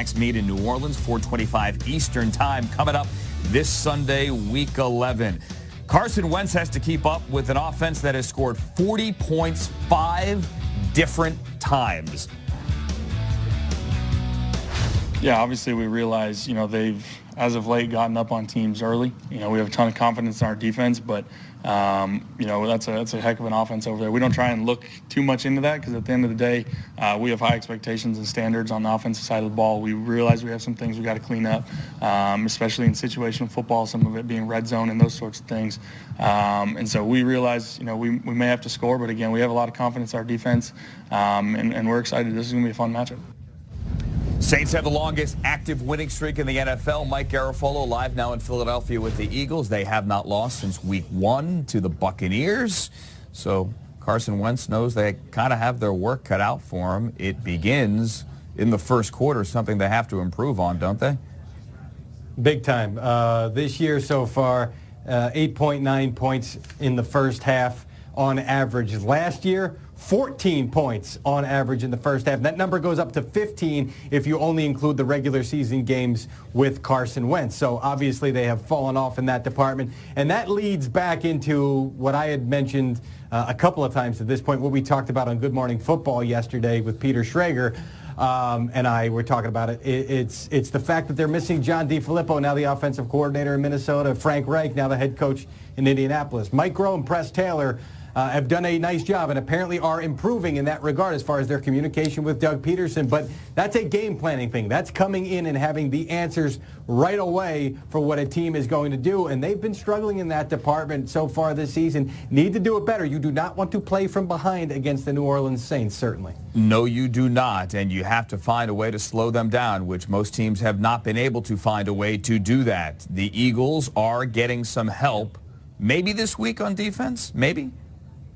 Next meet in New Orleans, 4:25 Eastern Time, coming up this Sunday, Week 11. Carson Wentz has to keep up with an offense that has scored 40 points 5 different times. Yeah, obviously we realize, they've, as of late, gotten up on teams early. We have a ton of confidence in our defense, but, that's a heck of an offense over there. We don't try and look too much into that because at the end of the day, we have high expectations and standards on the offensive side of the ball. We realize we have some things we got to clean up, especially in situational football, some of it being red zone and those sorts of things. And so we realize, we may have to score, but again, we have a lot of confidence in our defense, and we're excited. This is going to be a fun matchup. Saints have the longest active winning streak in the NFL. Mike Garafolo live now in Philadelphia with the Eagles. They have not lost since week 1 to the Buccaneers. So Carson Wentz knows they kind of have their work cut out for him. It begins in the first quarter, something they have to improve on, don't they? Big time. This year so far, 8.9 points in the first half on average. Last year, 14 points on average in the first half. That number goes up to 15 if you only include the regular season games with Carson Wentz. So obviously they have fallen off in that department. And that leads back into what I had mentioned a couple of times at this point, what we talked about on Good Morning Football yesterday with Peter Schrager. And I were talking about it. It's the fact that they're missing John DeFilippo, now the offensive coordinator in Minnesota, Frank Reich, now the head coach in Indianapolis. Mike Groh and Press Taylor have done a nice job and apparently are improving in that regard as far as their communication with Doug Peterson. But that's a game planning thing. That's coming in and having the answers right away for what a team is going to do. And they've been struggling in that department so far this season. Need to do it better. You do not want to play from behind against the New Orleans Saints, certainly. No, you do not. And you have to find a way to slow them down, which most teams have not been able to find a way to do that. The Eagles are getting some help. Maybe this week on defense? Maybe?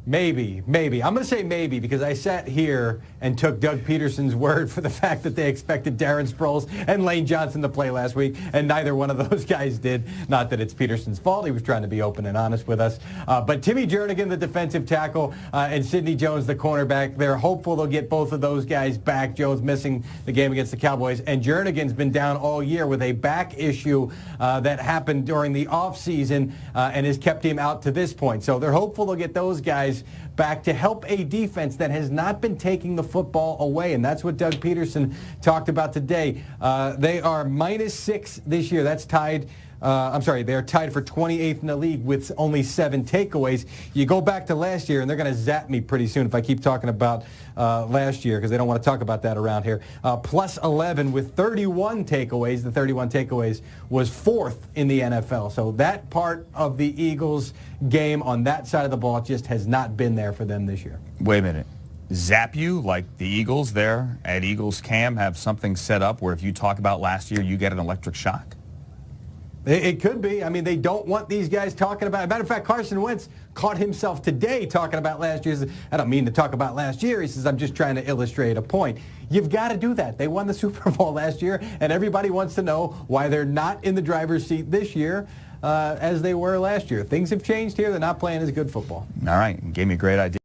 Maybe. I'm going to say maybe because I sat here and took Doug Peterson's word for the fact that they expected Darren Sproles and Lane Johnson to play last week, and neither one of those guys did. Not that it's Peterson's fault. He was trying to be open and honest with us. But Timmy Jernigan, the defensive tackle, and Sidney Jones, the cornerback, they're hopeful they'll get both of those guys back. Jones missing the game against the Cowboys, and Jernigan's been down all year with a back issue that happened during the offseason and has kept him out to this point. So they're hopeful they'll get those guys back to help a defense that has not been taking the football away, and that's what Doug Peterson talked about today. They are -6 this year. That's tied. They're tied for 28th in the league with only 7 takeaways. You go back to last year, and they're going to zap me pretty soon if I keep talking about last year because they don't want to talk about that around here. Plus 11 with 31 takeaways. The 31 takeaways was 4th in the NFL. So that part of the Eagles game on that side of the ball just has not been there for them this year. Wait a minute. Zap you like the Eagles there at Eagles Cam have something set up where if you talk about last year, you get an electric shock? It could be. I mean, they don't want these guys talking about it. Matter of fact, Carson Wentz caught himself today talking about last year. I don't mean to talk about last year. He says, I'm just trying to illustrate a point. You've got to do that. They won the Super Bowl last year, and everybody wants to know why they're not in the driver's seat this year as they were last year. Things have changed here. They're not playing as good football. All right. Gave me a great idea.